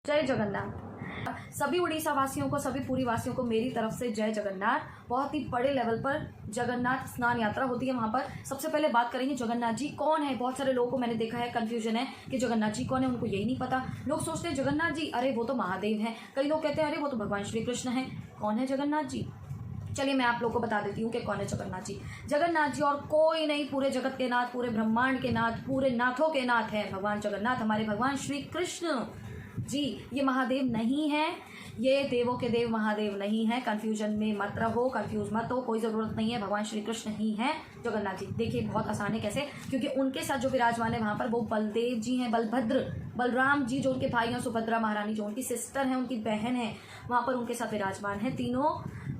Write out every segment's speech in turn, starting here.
जय जगन्नाथ। सभी उड़ीसा वासियों को, सभी पुरी वासियों को मेरी तरफ से जय जगन्नाथ। बहुत ही बड़े लेवल पर जगन्नाथ स्नान यात्रा होती है वहाँ पर। सबसे पहले बात करेंगे जगन्नाथ जी कौन है। बहुत सारे लोगों को मैंने देखा है कंफ्यूजन है कि जगन्नाथ जी कौन है, उनको यही नहीं पता। लोग सोचते हैं जगन्नाथ जी अरे वो तो महादेव हैं, कई लोग कहते हैं अरे वो तो भगवान श्री कृष्ण हैं। कौन है जगन्नाथ जी? चलिए मैं आप लोगों को बता देती हूँ कि कौन है जगन्नाथ जी। जगन्नाथ जी और कोई नहीं, पूरे जगत के नाथ, पूरे ब्रह्मांड के नाथ, पूरे नाथों के नाथ है भगवान जगन्नाथ, हमारे भगवान श्री कृष्ण जी। ये महादेव नहीं है, ये देवों के देव महादेव नहीं है। कंफ्यूजन में मत रहो, कंफ्यूज मत हो, कोई ज़रूरत नहीं है। भगवान श्री कृष्ण ही हैं जगन्नाथ जी। देखिए बहुत आसान है कैसे, क्योंकि उनके साथ जो विराजमान है वहाँ पर वो बलदेव जी हैं, बलभद्र, बलराम जी जो उनके भाई हैं, सुभद्रा महारानी जो उनकी सिस्टर हैं, उनकी बहन है, वहाँ पर उनके साथ विराजमान है। तीनों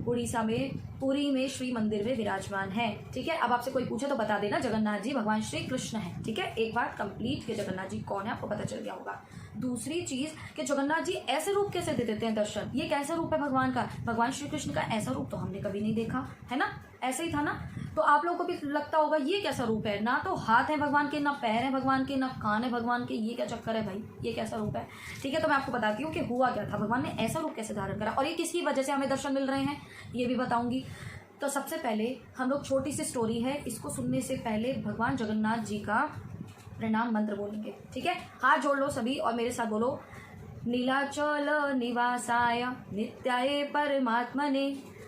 उड़ीसा में पुरी में श्री मंदिर में विराजमान है। ठीक है, अब आपसे कोई पूछे तो बता देना जगन्नाथ जी भगवान श्री कृष्ण है। ठीक है, एक बात कंप्लीट कि जगन्नाथ जी कौन है आपको पता चल गया होगा। दूसरी चीज कि जगन्नाथ जी ऐसे रूप कैसे दे देते हैं दर्शन, ये कैसा रूप है भगवान का? भगवान श्री कृष्ण का ऐसा रूप तो हमने कभी नहीं देखा है ना, ऐसे ही था ना। तो आप लोगों को भी लगता होगा ये कैसा रूप है, ना तो हाथ है भगवान के, ना पैर है भगवान के, ना कान है भगवान के, ये क्या चक्कर है भाई, ये कैसा रूप है? ठीक है, तो मैं आपको बताती हूँ कि हुआ क्या था, भगवान ने ऐसा रूप कैसे धारण करा और ये किसकी वजह से हमें दर्शन मिल रहे हैं ये भी बताऊंगी। तो सबसे पहले हम लोग छोटी सी स्टोरी है, इसको सुनने से पहले भगवान जगन्नाथ जी का प्रणाम मंत्र बोलेंगे। ठीक है, हाथ जोड़ लो सभी और मेरे साथ बोलो, नीलाचल निवासाय नित्याय परमात्मने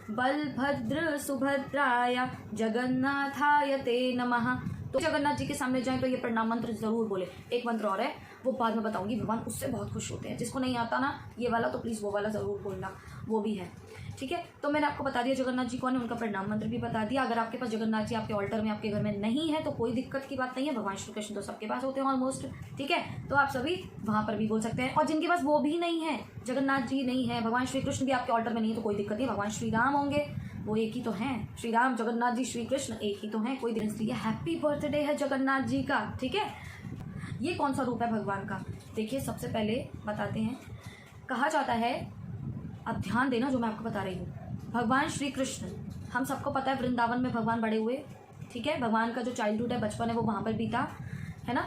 बलभद्र सुभद्राय जगन्नाथाय ते नमः। तो जगन्नाथ जी के सामने जाएं तो ये प्रणाम मंत्र जरूर बोले। एक मंत्र और है वो बाद में बताऊंगी, भगवान उससे बहुत खुश होते हैं। जिसको नहीं आता ना ये वाला तो प्लीज वो वाला जरूर बोलना, वो भी है। ठीक है, तो मैंने आपको बता दिया जगन्नाथ जी कौन है, उनका प्रणाम मंत्र भी बता दिया। अगर आपके पास जगन्नाथ जी आपके ऑल्टर में आपके घर में नहीं है तो कोई दिक्कत की बात नहीं है, भगवान श्री कृष्ण तो सबके पास होते हैं ऑलमोस्ट। ठीक है, तो आप सभी वहां पर भी बोल सकते हैं। और जिनके पास वो भी नहीं है, जगन्नाथ जी नहीं है, भगवान श्री कृष्ण भी आपके ऑल्टर में नहीं है तो कोई दिक्कत नहीं, भगवान श्री राम होंगे, वो एक ही तो हैं। श्री राम जगन्नाथ जी श्री कृष्ण एक ही तो हैं, कोई दिक्कत नहीं है। हैप्पी बर्थडे है जगन्नाथ जी का। ठीक है, ये कौन सा रूप है भगवान का? देखिए सबसे पहले बताते हैं, कहा जाता है, अब ध्यान देना जो मैं आपको बता रही हूँ। भगवान श्री कृष्ण हम सबको पता है वृंदावन में भगवान बड़े हुए। ठीक है, भगवान का जो चाइल्डहुड है, बचपन है, वो वहाँ पर बीता है ना।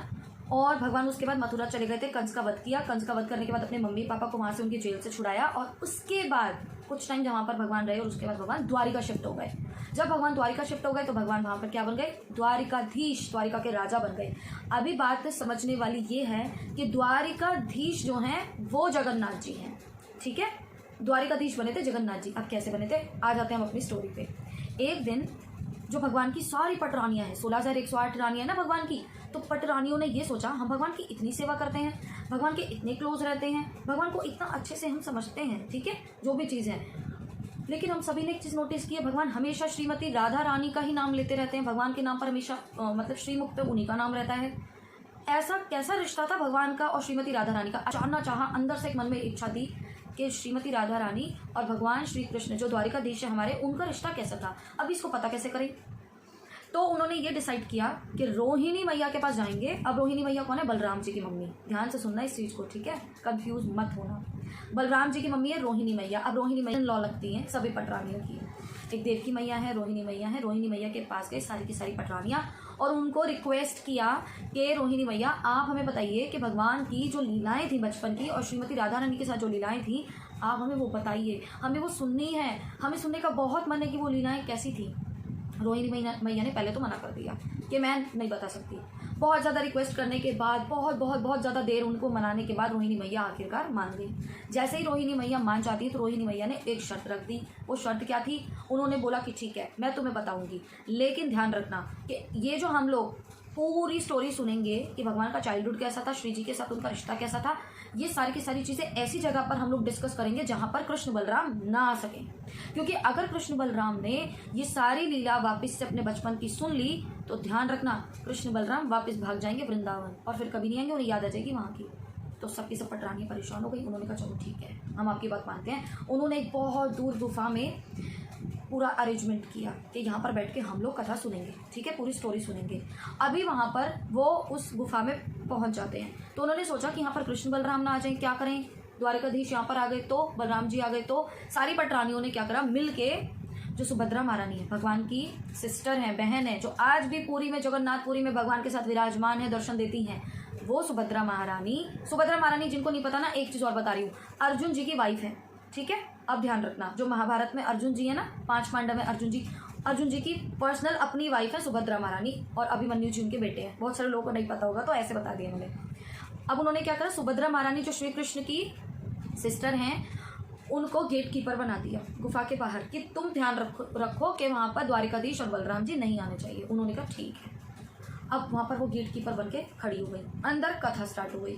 और भगवान उसके बाद मथुरा चले गए थे, कंस का वध किया। कंस का वध करने के बाद अपने मम्मी पापा को वहाँ से उनकी जेल से छुड़ाया और उसके बाद कुछ टाइम वहाँ पर भगवान रहे और उसके बाद भगवान द्वारिका शिफ्ट हो गए। जब भगवान द्वारिका शिफ्ट हो गए तो भगवान वहाँ पर क्या बन गए? द्वारिकाधीश, द्वारिका के राजा बन गए। अभी बात समझने वाली ये है कि द्वारिकाधीश जो हैं वो जगन्नाथ जी हैं। ठीक है, द्वारिकाधीश बने थे जगन्नाथ जी। अब कैसे बने थे, आ जाते हैं हम अपनी स्टोरी पे। एक दिन जो भगवान की सारी पटरानियां हैं, 16,108 रानियां ना भगवान की, तो पटरानियों ने ये सोचा हम भगवान की इतनी सेवा करते हैं, भगवान के इतने क्लोज रहते हैं, भगवान को इतना अच्छे से हम समझते हैं, ठीक है, जो भी चीज़ है, लेकिन हम सभी ने एक चीज़ नोटिस की है, भगवान हमेशा श्रीमती राधा रानी का ही नाम लेते रहते हैं। भगवान के नाम पर हमेशा मतलब श्रीमुख पे उन्हीं का नाम रहता है। ऐसा कैसा रिश्ता था भगवान का और श्रीमती राधा रानी का? जानना चाहा, अंदर से एक मन में इच्छा थी कि श्रीमती राधा रानी और भगवान श्री कृष्ण जो द्वारिकाधीश है हमारे, उनका रिश्ता कैसा था। अब इसको पता कैसे करें? तो उन्होंने ये डिसाइड किया कि रोहिणी मैया के पास जाएंगे। अब रोहिणी मैया कौन है? बलराम जी की मम्मी। ध्यान से सुनना इस चीज़ को, ठीक है, कंफ्यूज मत होना। बलराम जी की मम्मी है रोहिणी मैया। अब रोहिणी मैया लॉ लगती हैं सभी पटरानियों की। एक देवकी मैया है, रोहिणी मैया है। रोहिणी मैया के पास गए सारी की सारी पटरानियाँ और उनको रिक्वेस्ट किया कि रोहिणी मैया आप हमें बताइए कि भगवान की जो लीलाएं थी बचपन की और श्रीमती राधा रानी के साथ जो लीलाएं थी, आप हमें वो बताइए, हमें वो सुननी है, हमें सुनने का बहुत मन है कि वो लीलाएं कैसी थी। रोहिणी मैया ने पहले तो मना कर दिया कि मैं नहीं बता सकती। बहुत ज़्यादा रिक्वेस्ट करने के बाद, बहुत ज़्यादा देर उनको मनाने के बाद रोहिणी मैया आखिरकार मान गई। जैसे ही रोहिणी मैया मान जाती है तो रोहिणी मैया ने एक शर्त रख दी। वो शर्त क्या थी? उन्होंने बोला कि ठीक है मैं तुम्हें बताऊंगी, लेकिन ध्यान रखना कि ये जो हम लोग पूरी स्टोरी सुनेंगे कि भगवान का चाइल्डहुड कैसा था, श्री जी के साथ उनका रिश्ता कैसा था, ये सारी की सारी चीज़ें ऐसी जगह पर हम लोग डिस्कस करेंगे जहाँ पर कृष्ण बलराम ना आ सकें। क्योंकि अगर कृष्ण बलराम ने ये सारी लीला वापस से अपने बचपन की सुन ली तो ध्यान रखना कृष्ण बलराम वापस भाग जाएंगे वृंदावन और फिर कभी नहीं आएंगे, उन्हें याद आ जाएगी वहाँ की। तो सबकी सब पटरानियाँ परेशान हो गई। उन्होंने कहा चलो ठीक है हम आपकी बात मानते हैं। उन्होंने एक बहुत दूर गुफा में पूरा अरेंजमेंट किया कि यहाँ पर बैठ के हम लोग कथा सुनेंगे, ठीक है, पूरी स्टोरी सुनेंगे। अभी वहाँ पर वो उस गुफा में पहुँच जाते हैं तो उन्होंने सोचा कि यहाँ पर कृष्ण बलराम ना आ जाए, क्या करें? द्वारिकाधीश यहाँ पर आ गए तो, बलराम जी आ गए तो सारी पटरानियों ने क्या करा, मिल के जो सुभद्रा महारानी है, भगवान की सिस्टर है, बहन है, जो आज भी पुरी में जगन्नाथपुरी में भगवान के साथ विराजमान है, दर्शन देती हैं, वो सुभद्रा महारानी जिनको नहीं पता ना, एक चीज़ और बता रही हूँ, अर्जुन जी की वाइफ है, ठीक है। अब ध्यान रखना, जो महाभारत में अर्जुन जी है ना, 5 पांडव में अर्जुन जी की पर्सनल अपनी वाइफ है सुभद्रा महारानी, और अभिमन्यु जी उनके बेटे हैं। बहुत सारे लोगों को नहीं पता होगा तो ऐसे बता दिया मैंने। अब उन्होंने क्या करा, सुभद्रा महारानी जो श्री कृष्ण की सिस्टर हैं, उनको गेट कीपर बना दिया गुफा के बाहर कि तुम ध्यान रखो कि वहाँ पर द्वारिकाधीश और बलराम जी नहीं आने चाहिए। उन्होंने कहा ठीक है। अब वहाँ पर वो गेट कीपर बन के खड़ी हो गई। अंदर कथा स्टार्ट हो गई।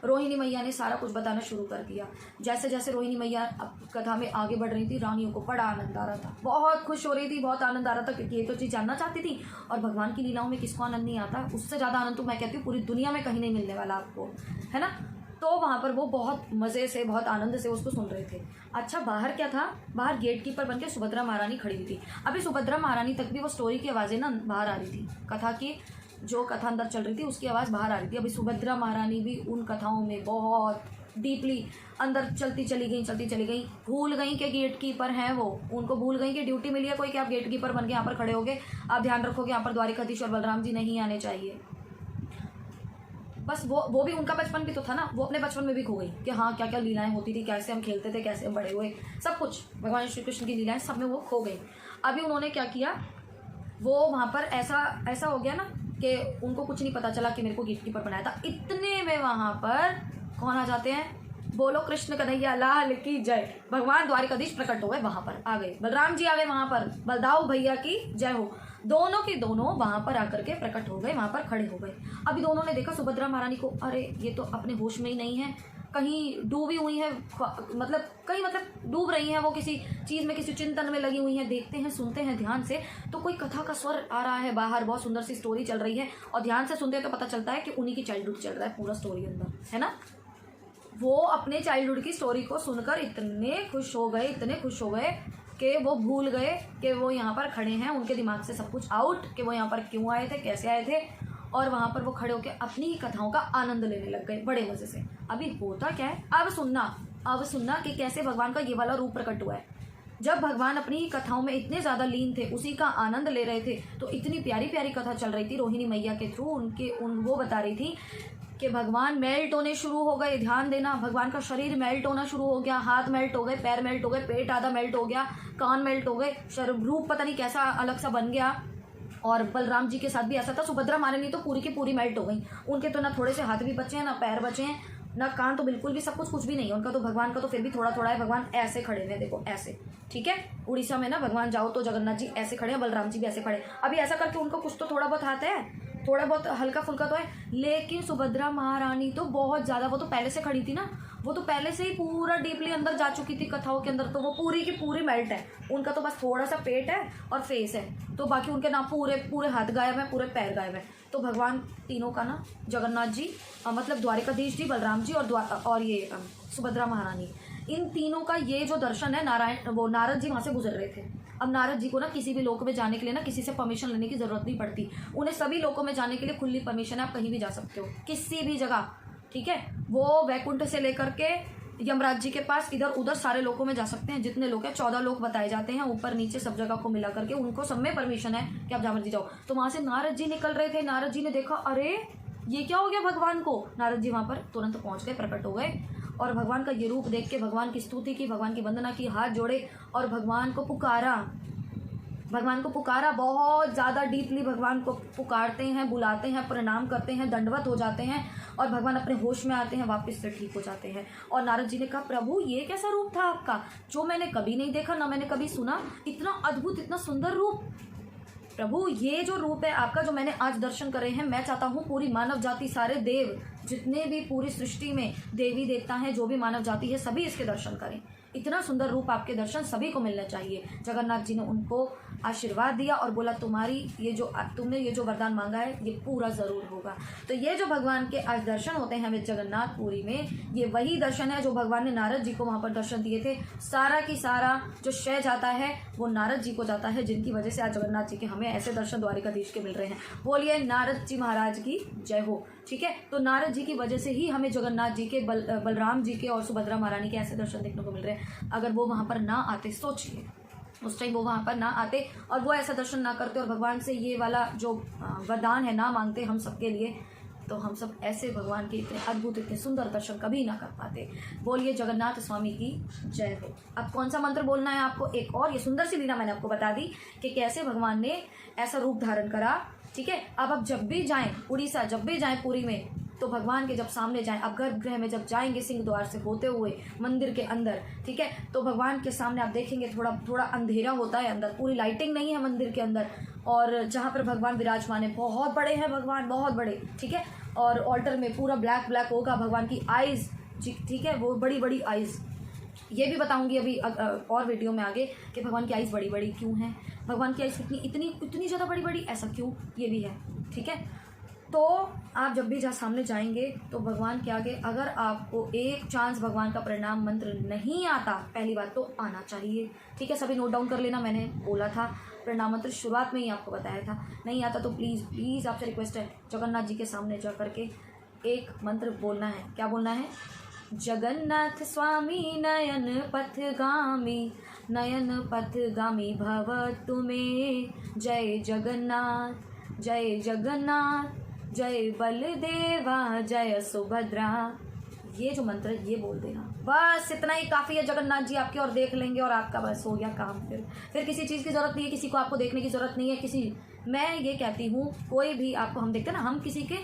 रोहिणी मैया ने सारा कुछ बताना शुरू कर दिया। जैसे जैसे रोहिणी मैया कथा में आगे बढ़ रही थी, रानियों को बड़ा आनंद आ रहा था, बहुत खुश हो रही थी, बहुत आनंद आ रहा था, क्योंकि ये तो चीज़ जानना चाहती थी। और भगवान की लीलाओं में किसको आनंद नहीं आता, उससे ज़्यादा आनंद तो मैं कहती हूँ पूरी दुनिया में कहीं नहीं मिलने वाला आपको, है ना। तो वहाँ पर वो बहुत मज़े से, बहुत आनंद से उसको सुन रहे थे। अच्छा, बाहर क्या था, बाहर गेट कीपर बनके सुभद्रा महारानी खड़ी हुई थी। अभी सुभद्रा महारानी तक भी वो स्टोरी की आवाज़ें ना बाहर आ रही थी, कथा की जो कथा अंदर चल रही थी उसकी आवाज़ बाहर आ रही थी। अभी सुभद्रा महारानी भी उन कथाओं में बहुत डीपली अंदर चलती चली गई, भूल गई कि गेट कीपर हैं वो, उनको भूल गई कि ड्यूटी मिली है कोई कि आप गेट कीपर बन के यहाँ पर खड़े होगे, आप ध्यान रखोगे यहाँ पर द्वारिकाधीश और बलराम जी नहीं आने चाहिए। बस वो भी, उनका बचपन भी तो था ना, वो अपने बचपन में भी खो गई कि हाँ क्या क्या लीलाएं होती थी, कैसे हम खेलते थे, कैसे हम बड़े हुए, सब कुछ भगवान श्री कृष्ण की लीलाएं सब में वो खो गई। अभी उन्होंने क्या किया, वो वहाँ पर ऐसा हो गया ना कि उनको कुछ नहीं पता चला कि मेरे को गेट कीपर बनाया था। इतने में वहाँ पर कौन आ जाते हैं, बोलो कृष्ण कन्हैया लाल की जय, भगवान द्वारिकाधीश प्रकट हो गए, वहाँ पर आ गए, बलराम जी आ गए, वहाँ पर बलदाऊ भैया की जय हो, दोनों के दोनों वहाँ पर आकर के प्रकट हो गए, वहाँ पर खड़े हो गए। अभी दोनों ने देखा सुभद्रा महारानी को, अरे ये तो अपने होश में ही नहीं है, कहीं डूबी हुई है, मतलब डूब रही हैं वो किसी चीज़ में, किसी चिंतन में लगी हुई हैं। देखते हैं, सुनते हैं ध्यान से, तो कोई कथा का स्वर आ रहा है बाहर, बहुत सुंदर सी स्टोरी चल रही है, और ध्यान से सुनते हैं तो पता चलता है कि उन्हीं की चाइल्डहुड चल रहा है पूरा स्टोरी अंदर, है ना। वो अपने चाइल्डहुड की स्टोरी को सुनकर इतने खुश हो गए कि वो भूल गए कि वो यहाँ पर खड़े हैं, उनके दिमाग से सब कुछ आउट कि वो यहाँ पर क्यों आए थे, कैसे आए थे, और वहाँ पर वो खड़े होकर अपनी ही कथाओं का आनंद लेने लग गए बड़े मज़े से। अभी होता क्या है, अब सुनना कि कैसे भगवान का ये वाला रूप प्रकट हुआ है। जब भगवान अपनी ही कथाओं में इतने ज़्यादा लीन थे, उसी का आनंद ले रहे थे, तो इतनी प्यारी प्यारी कथा चल रही थी रोहिणी मैया के थ्रू, वो बता रही थी कि भगवान मेल्ट होने शुरू हो गए। ध्यान देना, भगवान का शरीर मेल्ट होना शुरू हो गया, हाथ मेल्ट हो गए, पैर मेल्ट हो गए, पेट आधा मेल्ट हो गया, कान मेल्ट हो गए, रूप पता नहीं कैसा अलग सा बन गया। और बलराम जी के साथ भी ऐसा था। सुभद्रा महारानी तो पूरी की पूरी मेल्ट हो गई, उनके तो ना थोड़े से हाथ भी बचे हैं, ना पैर बचे हैं, ना कान, तो बिल्कुल भी सब कुछ भी नहीं है उनका। तो भगवान का तो फिर भी थोड़ा थोड़ा है, भगवान ऐसे खड़े हैं, देखो ऐसे, ठीक है। उड़ीसा में ना भगवान जाओ तो जगन्नाथ जी ऐसे खड़े हैं, बलराम जी भी ऐसे खड़े। अभी ऐसा करके उनको कुछ तो थोड़ा बहुत आता है, थोड़ा बहुत हल्का फुल्का तो है, लेकिन सुभद्रा महारानी तो बहुत ज़्यादा, वो तो पहले से खड़ी थी ना, वो तो पहले से ही पूरा डीपली अंदर जा चुकी थी कथाओं के अंदर, तो वो पूरी की पूरी मेल्ट है। उनका तो बस थोड़ा सा पेट है और फेस है, तो बाकी उनके ना पूरे हाथ गायब है, पूरे पैर गायब है। तो भगवान तीनों का ना, जगन्नाथ जी मतलब द्वारिकाधीश जी, बलराम जी और ये सुभद्रा महारानी, इन तीनों का ये जो दर्शन है, नारद जी वहाँ से गुजर रहे थे। अब नारद जी को ना किसी भी लोक में जाने के लिए ना किसी से परमिशन लेने की ज़रूरत नहीं पड़ती, उन्हें सभी लोकों में जाने के लिए खुली परमिशन है, आप कहीं भी जा सकते हो, किसी भी जगह, ठीक है। वो वैकुंठ से लेकर के यमराज जी के पास इधर उधर सारे लोकों में जा सकते हैं, जितने लोग हैं 14 लोग बताए जाते हैं, ऊपर नीचे सब जगह को मिला करके उनको सब में परमिशन है कि आप जहाँ मर्जी जाओ। तो वहाँ से नारद जी निकल रहे थे, नारद जी ने देखा, अरे ये क्या हो गया भगवान को। नारद जी वहाँ पर तुरंत पहुँच गए, प्रकट हो गए, और भगवान का ये रूप देख के भगवान की स्तुति की, भगवान की वंदना की, हाथ जोड़े और भगवान को पुकारा, बहुत ज़्यादा डीपली भगवान को पुकारते हैं, बुलाते हैं, प्रणाम करते हैं, दंडवत हो जाते हैं, और भगवान अपने होश में आते हैं, वापस से ठीक हो जाते हैं। और नारद जी ने कहा, प्रभु ये कैसा रूप था आपका, जो मैंने कभी नहीं देखा, ना मैंने कभी सुना, इतना अद्भुत, इतना सुंदर रूप। प्रभु ये जो रूप है आपका, जो मैंने आज दर्शन करे हैं, मैं चाहता हूँ पूरी मानव जाति, सारे देव जितने भी पूरी सृष्टि में देवी देवता हैं, जो भी मानव जाति है, सभी इसके दर्शन करें। इतना सुंदर रूप, आपके दर्शन सभी को मिलने चाहिए। जगन्नाथ जी ने उनको आशीर्वाद दिया और बोला, तुमने ये जो वरदान मांगा है, ये पूरा ज़रूर होगा। तो ये जो भगवान के आज दर्शन होते हैं हमें जगन्नाथपुरी में, ये वही दर्शन है जो भगवान ने नारद जी को वहाँ पर दर्शन दिए थे। सारा की सारा जो श्रेय जाता है वो नारद जी को जाता है, जिनकी वजह से आज जगन्नाथ जी के हमें ऐसे दर्शन द्वारिकाधीश के मिल रहे हैं। बोलिए नारद जी महाराज की जय हो, ठीक है। तो नारद जी की वजह से ही हमें जगन्नाथ जी के, बलराम जी के और सुभद्रा महारानी के ऐसे दर्शन देखने को मिल रहे हैं। अगर वो वहाँ पर ना आते, सोचिए उस टाइम वो वहाँ पर ना आते और वो ऐसा दर्शन ना करते और भगवान से ये वाला जो वरदान है ना मांगते हम सबके लिए, तो हम सब ऐसे भगवान के इतने अद्भुत इतने सुंदर दर्शन कभी ना कर पाते। बोलिए जगन्नाथ स्वामी की जय हो। अब कौन सा मंत्र बोलना है आपको? एक और, ये सुंदर सी लीला मैंने आपको बता दी कि कैसे भगवान ने ऐसा रूप धारण करा। ठीक है, अब आप जब भी जाएं उड़ीसा, जब भी जाएं पुरी में, तो भगवान के जब सामने जाएं, आप गर्भगृह में जब जाएंगे सिंह द्वार से होते हुए मंदिर के अंदर, ठीक है, तो भगवान के सामने आप देखेंगे थोड़ा थोड़ा अंधेरा होता है अंदर, पूरी लाइटिंग नहीं है मंदिर के अंदर, और जहाँ पर भगवान विराजमान है बहुत बड़े हैं भगवान, बहुत बड़े, ठीक है, और ऑल्टर में पूरा ब्लैक ब्लैक होगा, भगवान की आइज़, ठीक है, वो बड़ी बड़ी आइज़, ये भी बताऊंगी अभी और वीडियो में आगे कि भगवान की आइज़ बड़ी बड़ी क्यों हैं, भगवान की आइज़ इतनी ज़्यादा बड़ी बड़ी ऐसा क्यों, ये भी है। ठीक है, तो आप जब भी जहाँ सामने जाएंगे तो भगवान के आगे अगर आपको एक चांस भगवान का प्रणाम मंत्र नहीं आता, पहली बात तो आना चाहिए। ठीक है, सभी नोट डाउन कर लेना, मैंने बोला था प्रणाम मंत्र शुरुआत में ही आपको बताया था। नहीं आता तो प्लीज़ प्लीज़ आपसे रिक्वेस्ट है, जगन्नाथ जी के सामने जा करके एक मंत्र बोलना है। क्या बोलना है? जगन्नाथ स्वामी नयन पथगामी, नयन पथगामी भव तुम्हें, जय जगन्नाथ, जय जगन्नाथ, जय बलदेवा, जय सुभद्रा। ये जो मंत्र ये बोल देना, बस इतना ही काफ़ी है। जगन्नाथ जी आपकी और देख लेंगे और आपका बस हो गया काम। फिर किसी चीज़ की ज़रूरत नहीं है, किसी को आपको देखने की ज़रूरत नहीं है। मैं ये कहती हूँ, कोई भी आपको, हम देखते हैं ना, हम किसी के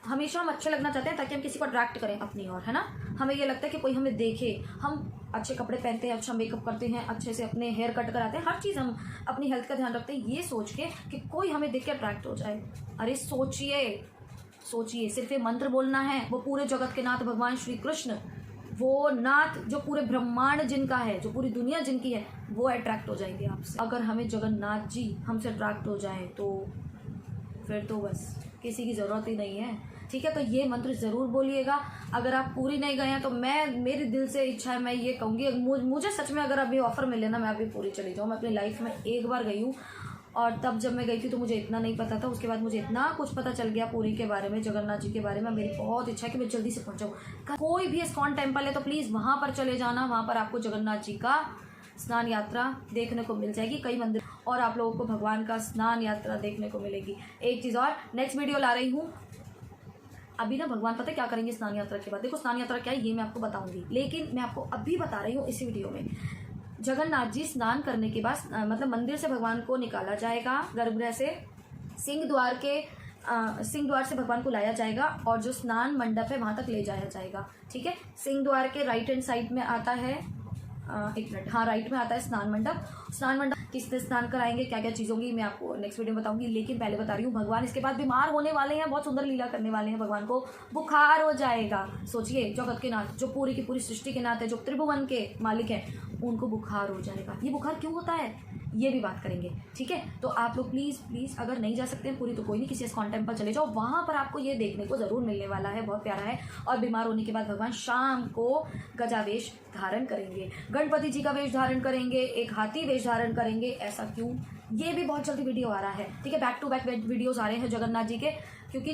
हमेशा हम अच्छे लगना चाहते हैं ताकि हम किसी को अट्रैक्ट करें अपनी ओर, है ना। हमें ये लगता है कि कोई हमें देखे, हम अच्छे कपड़े पहनते हैं, अच्छा मेकअप करते हैं, अच्छे से अपने हेयर कट कराते हैं, हर चीज़ हम अपनी हेल्थ का ध्यान रखते हैं ये सोच के कि कोई हमें देख के अट्रैक्ट हो जाए। अरे सोचिए, सिर्फ ये मंत्र बोलना है, वो पूरे जगत के नाथ भगवान श्री कृष्ण, वो नाथ जो पूरे ब्रह्मांड जिनका है, जो पूरी दुनिया जिनकी है, वो अट्रैक्ट हो जाएंगे आपसे। अगर हमें जगन्नाथ जी हमसे अट्रैक्ट हो जाए तो फिर तो बस किसी की ज़रूरत ही नहीं है। ठीक है, तो ये मंत्र ज़रूर बोलिएगा। अगर आप पूरी नहीं गए हैं तो मेरी दिल से इच्छा है, मैं ये कहूँगी, मुझे सच में अगर अभी ऑफ़र मिले ना, मैं अभी पूरी चली जाऊँ। मैं अपनी लाइफ में एक बार गई हूँ, और तब जब मैं गई थी तो मुझे इतना नहीं पता था, उसके बाद मुझे इतना कुछ पता चल गया पूरी के बारे में, जगन्नाथ जी के बारे में। मेरी बहुत इच्छा है कि मैं जल्दी से पहुँचाऊँ। कोई भी इस्कॉन टेम्पल है तो प्लीज़ वहाँ पर चले जाना, वहाँ पर आपको जगन्नाथ जी का स्नान यात्रा देखने को मिल जाएगी। कई मंदिर और आप लोगों को भगवान का स्नान यात्रा देखने को मिलेगी। एक चीज़ और, नेक्स्ट वीडियो ला रही हूँ अभी ना, भगवान पता है क्या करेंगे स्नान यात्रा के बाद। देखो स्नान यात्रा क्या है ये मैं आपको बताऊंगी, लेकिन मैं आपको अभी बता रही हूँ इसी वीडियो में। जगन्नाथ जी स्नान करने के बाद मतलब मंदिर से भगवान को निकाला जाएगा, गर्भगृह से सिंह द्वार से भगवान को लाया जाएगा, और जो स्नान मंडप है वहाँ तक ले जाया जाएगा। ठीक है, सिंह द्वार के राइट हैंड साइड में आता है, एक मिनट, हाँ राइट में आता है स्नान मंडप। स्नान मंडप किससे स्नान कराएंगे, क्या क्या चीज़ होंगी, मैं आपको नेक्स्ट वीडियो में बताऊंगी। लेकिन पहले बता रही हूँ, भगवान इसके बाद बीमार होने वाले हैं, बहुत सुंदर लीला करने वाले हैं। भगवान को बुखार हो जाएगा। सोचिए, जगत के नाथ, जो पूरी की पूरी सृष्टि के नाथ है, जो त्रिभुवन के मालिक हैं, उनको बुखार हो जाएगा। ये बुखार क्यों होता है ये भी बात करेंगे। ठीक है, तो आप लोग प्लीज़ अगर नहीं जा सकते हैं पूरी तो कोई नहीं, किसी इस्कॉन टेम्पल चले जाओ, वहाँ पर आपको ये देखने को ज़रूर मिलने वाला है, बहुत प्यारा है। और बीमार होने के बाद भगवान शाम को गजावेश धारण करेंगे, गणपति जी का वेश धारण करेंगे, एक हाथी वेश धारण करेंगे। ऐसा क्यों, ये भी बहुत जल्दी वीडियो आ रहा है। ठीक है, बैक टू बैक वीडियोज़ आ रहे हैं जगन्नाथ जी के, क्योंकि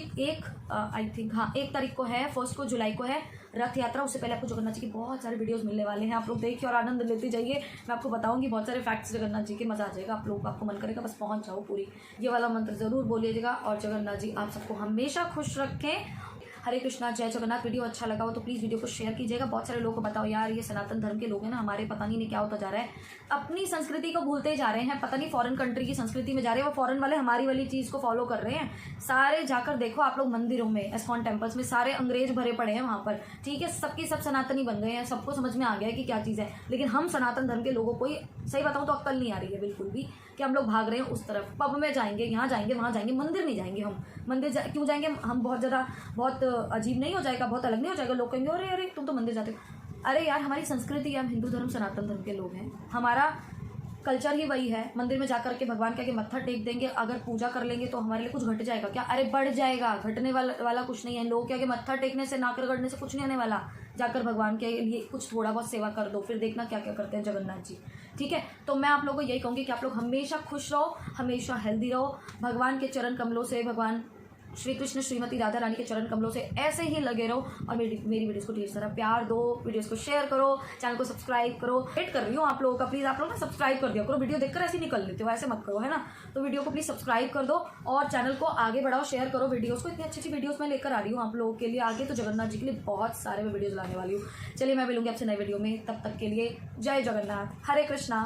आई थिंक 1 तारीख को है, 1 जुलाई को है रथ यात्रा। उससे पहले आपको जगन्नाथ जी की बहुत सारे वीडियोस मिलने वाले हैं। आप लोग देखिए और आनंद लेते जाइए। मैं आपको बताऊंगी बहुत सारे फैक्ट्स जगन्नाथ जी के, मजा आ जाएगा। आप लोग, आपको मन करेगा बस पहुंच जाओ पूरी। ये वाला मंत्र जरूर बोलिएगा, और जगन्नाथ जी आप सबको हमेशा खुश रखें। हरे कृष्णा, जय जगन्नाथ। वीडियो अच्छा लगा हो तो प्लीज़ वीडियो को शेयर कीजिएगा। बहुत सारे लोगों को बताओ यार, ये सनातन धर्म के लोग हैं ना हमारे, पता नहीं क्या होता जा रहा है, अपनी संस्कृति को भूलते जा रहे हैं, पता नहीं फॉरेन कंट्री की संस्कृति में जा रहे हैं। वो फॉरेन वाले हमारी वाली चीज़ को फॉलो कर रहे हैं। सारे जाकर देखो आप लोग मंदिरों में, इस्कॉन टेम्पल्स में, सारे अंग्रेज भरे पड़े हैं वहाँ पर। ठीक है, सबकी सब सनातनी बन गए हैं, सबको समझ में आ गया है कि क्या चीज़ है। लेकिन हम सनातन धर्म के लोगों को सही बताऊँ तो अक्ल नहीं आ रही है बिल्कुल भी, कि हम लोग भाग रहे हैं उस तरफ। पब में जाएंगे, यहाँ जाएंगे, वहाँ जाएंगे, मंदिर नहीं जाएंगे। हम मंदिर क्यों जाएंगे? हम बहुत अजीब नहीं हो जाएगा, बहुत अलग नहीं हो जाएगा? लोग कहेंगे अरे तुम तो मंदिर जाते हो। अरे यार, हमारी संस्कृति है, हम हिंदू धर्म सनातन धर्म के लोग हैं, हमारा कल्चर ही वही है। मंदिर में जाकर के भगवान के आगे मत्था टेक देंगे, अगर पूजा कर लेंगे तो हमारे लिए कुछ घट जाएगा क्या? अरे बढ़ जाएगा, घटने वाला कुछ नहीं है। लोगों के आगे मत्था टेकने से, नाक रगड़ने से कुछ नहीं होने वाला। जाकर भगवान के लिए कुछ थोड़ा बहुत सेवा कर दो, फिर देखना क्या क्या करते हैं जगन्नाथ जी। ठीक है, तो मैं आप लोगों को यही कहूँगी कि आप लोग हमेशा खुश रहो, हमेशा हेल्दी रहो। भगवान के चरण कमलों से भगवान श्री कृष्ण श्रीमती राधा रानी के चरण कमलों से ऐसे ही लगे रहो और मेरी वीडियोस को ढेर सारा प्यार दो, वीडियोस को शेयर करो, चैनल को सब्सक्राइब करो। वेट कर रही हूँ आप लोगों का, प्लीज़ आप लोग ना सब्सक्राइब कर दिया करो। वीडियो देखकर ऐसे निकल लेते हो, ऐसे मत करो, है ना। तो वीडियो को प्लीज़ सब्सक्राइब कर दो और चैनल को आगे बढ़ाओ, शेयर करो वीडियोज़ को। इतनी अच्छी अच्छी वीडियोज़ मैं लेकर आ रही हूँ आप लोगों के लिए आगे, तो जगन्नाथ जी के लिए बहुत सारे मैं वीडियोज़ लाने वाली हूँ। चलिए मैं मिलूंगी आपसे नए वीडियो में, तब तक के लिए जय जगन्नाथ, हरे कृष्णा।